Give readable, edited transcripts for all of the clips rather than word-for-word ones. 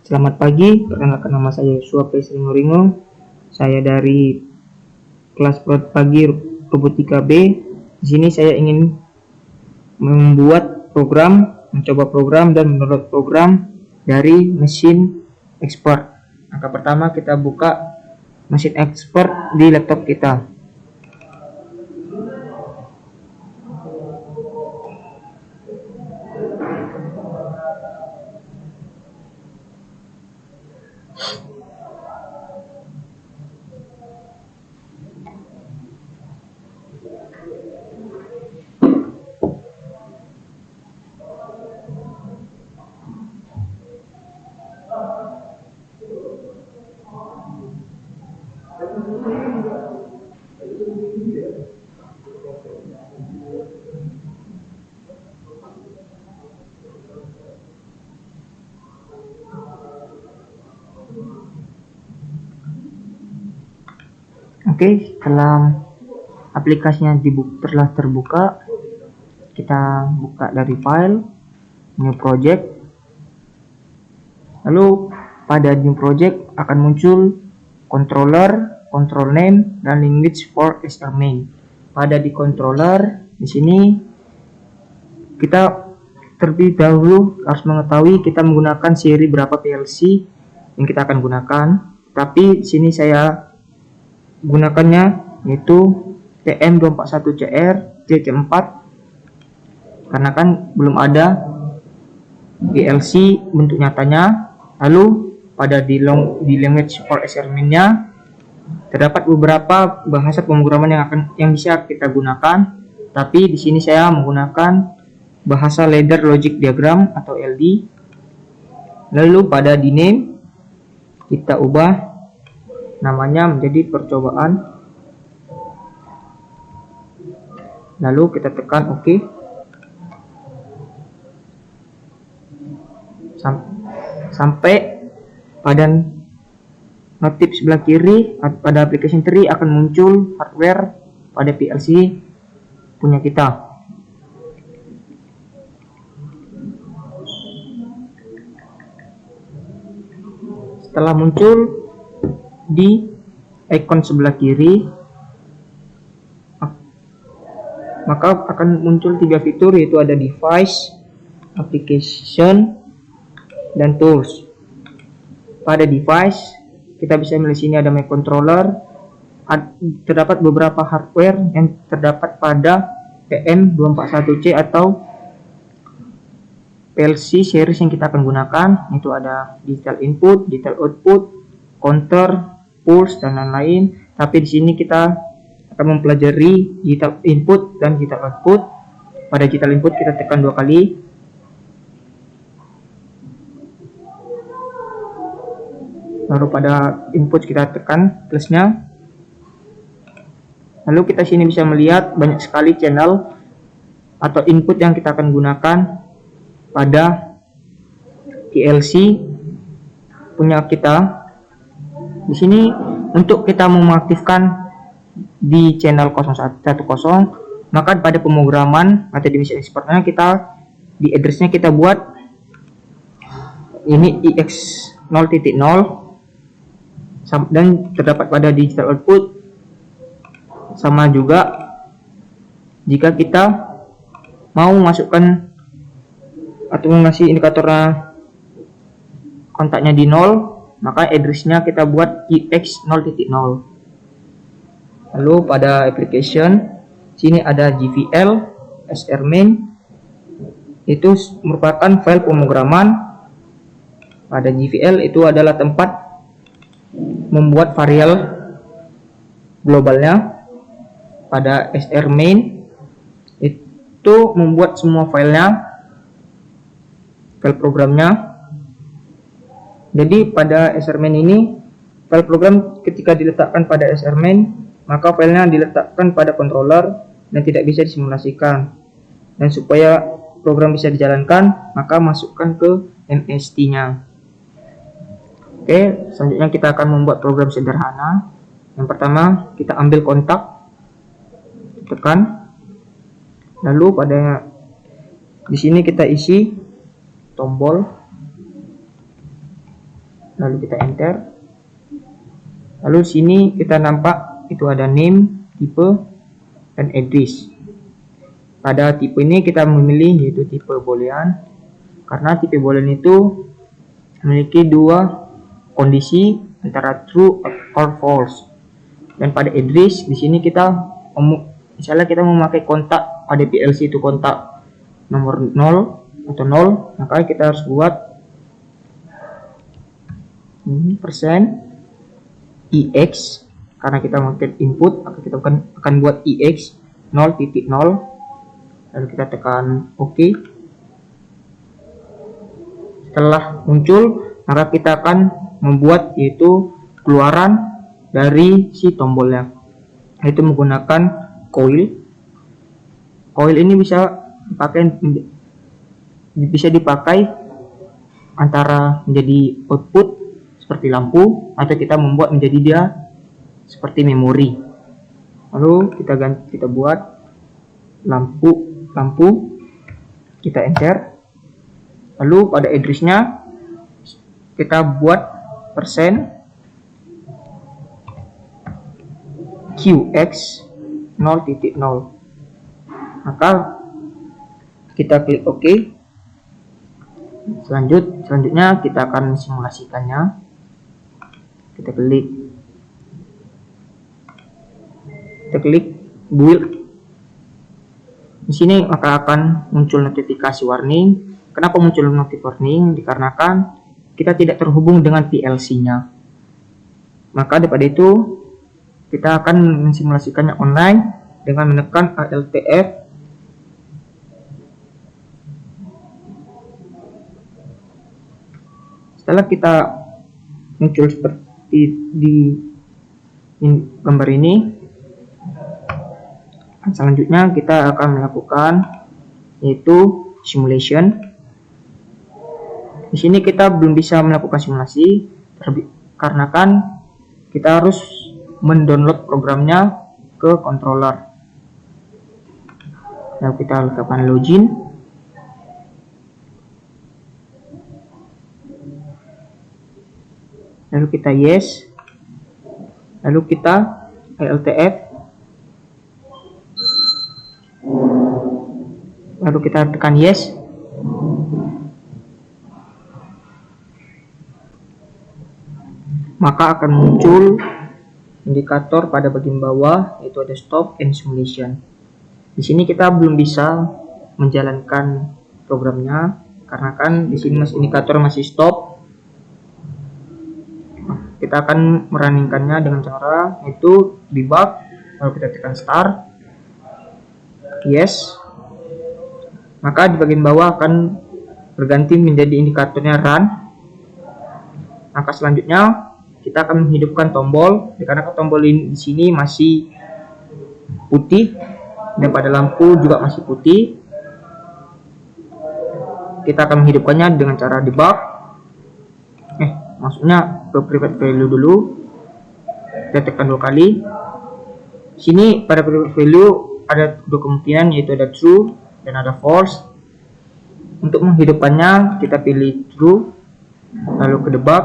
Selamat pagi, perkenalkan nama saya Yosua P. Sringoringo. Saya dari kelas prod pagi robotika B. Di sini saya ingin membuat program, mencoba program dan mendownload program dari mesin export. Langkah pertama kita buka mesin export di laptop kita. Oke, setelah aplikasinya telah terbuka, kita buka dari file, new project. Lalu pada new project akan muncul controller, control name, dan language for SR main. Pada di controller, di sini kita terlebih dahulu harus mengetahui kita menggunakan seri berapa PLC yang kita akan gunakan. Tapi di sini saya gunakannya yaitu TM241CR CC4 karena kan belum ada PLC bentuk nyatanya. Lalu pada di language for SR main-nya terdapat beberapa bahasa pemrograman yang bisa kita gunakan, tapi di sini saya menggunakan bahasa ladder logic diagram atau LD. Lalu pada di name kita ubah namanya menjadi percobaan, lalu kita tekan OK. Sampai pada notif sebelah kiri pada application tree akan muncul hardware pada PLC punya kita. Setelah muncul di icon sebelah kiri, maka akan muncul 3 fitur, yaitu ada device, application, dan tools. Pada device kita bisa melihat sini ada microcontroller. Terdapat beberapa hardware yang terdapat pada TM241C atau PLC series yang kita akan gunakan, yaitu ada digital input, digital output, counter, pulse, dan lain-lain. Tapi di sini kita akan mempelajari digital input dan digital output. Pada digital input kita tekan 2 kali. Lalu pada input kita tekan plusnya. Lalu kita sini bisa melihat banyak sekali channel atau input yang kita akan gunakan pada PLC punya kita. Di sini untuk kita mengaktifkan di channel 010, maka pada pemrograman atau di mesin exportnya kita di addressnya kita buat ini IX0.0 dan terdapat pada digital output. Sama juga jika kita mau masukkan atau mengasih indikatornya kontaknya di 0, maka addressnya kita buat IX0.0. Lalu pada application sini ada GVL, SR main, itu merupakan file pemrograman. Pada GVL itu adalah tempat membuat variabel globalnya. Pada SR main itu membuat semua filenya, file programnya. Jadi pada SR main ini, file program ketika diletakkan pada SR main, maka filenya diletakkan pada controller dan tidak bisa disimulasikan. Dan supaya program bisa dijalankan, maka masukkan ke MST-nya. Oke, selanjutnya kita akan membuat program sederhana. Yang pertama, kita ambil kontak, tekan. Lalu pada di sini kita isi tombol lalu kita enter. Lalu di sini kita nampak itu ada name, tipe, dan address. Pada tipe ini kita memilih yaitu tipe boolean, karena tipe boolean itu memiliki dua kondisi antara true or false. Dan pada address di sini kita misalnya kita memakai kontak pada PLC itu kontak nomor 0 atau 0, maka kita harus buat %EX karena kita memakai input, maka kita akan buat EX 0.0, lalu kita tekan OK. Setelah muncul, maka kita akan membuat yaitu keluaran dari si tombolnya, yaitu menggunakan coil. Coil ini bisa dipakai antara menjadi output seperti lampu, atau kita membuat menjadi dia seperti memori. Lalu kita buat lampu, kita enter. Lalu pada addressnya kita buat %QX 0.0. Maka kita klik OK. Selanjutnya kita akan simulasikannya. Kita klik build. Di sini maka akan muncul notifikasi warning. Kenapa muncul notifikasi warning? Dikarenakan kita tidak terhubung dengan PLC-nya. Maka daripada itu kita akan mensimulasikannya online dengan menekan ALTF. Setelah kita muncul seperti di gambar ini, selanjutnya kita akan melakukan yaitu simulation. Di sini kita belum bisa melakukan simulasi karena kan kita harus mendownload programnya ke controller. Lalu kita lakukan login. Lalu kita yes. Lalu kita ALTF. Lalu kita tekan yes. Maka akan muncul indikator pada bagian bawah, yaitu ada stop and simulation. Di sini kita belum bisa menjalankan programnya karena kan di sini indikator masih stop. Kita akan merunningkannya dengan cara yaitu debug, lalu kita tekan start, yes. Maka di bagian bawah akan berganti menjadi indikatornya run. Maka selanjutnya kita akan menghidupkan tombol, karena tombol ini di sini masih putih dan pada lampu juga masih putih. Kita akan menghidupkannya dengan cara debug. Maksudnya ke private value dulu. Kita tekan 2 kali. Sini pada private value ada dua kemungkinan, yaitu ada true dan ada false. Untuk menghidupkannya kita pilih true, lalu ke debug,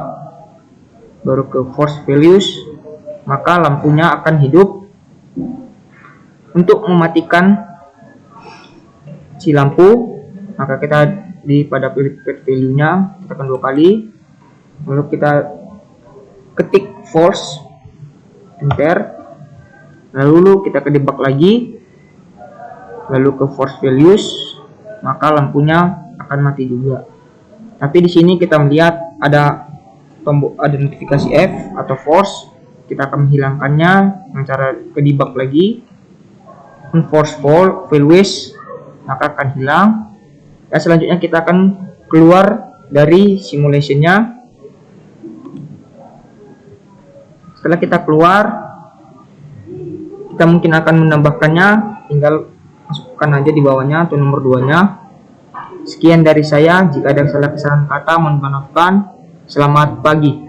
baru ke force values, maka lampunya akan hidup. Untuk mematikan si lampu, maka kita pada private value-nya tekan 2 kali, lalu kita ketik false, enter, lalu kita ke debug lagi, lalu ke force values, maka lampunya akan mati juga. Tapi di sini kita melihat ada notifikasi F atau force. Kita akan menghilangkannya dengan cara ke debug lagi, force values, maka akan hilang. Dan selanjutnya kita akan keluar dari simulationnya. Setelah kita keluar, kita mungkin akan menambahkannya, tinggal masukkan aja di bawahnya atau nomor 2-nya. Sekian dari saya, jika ada kesalahan kata mohon maafkan. Selamat pagi.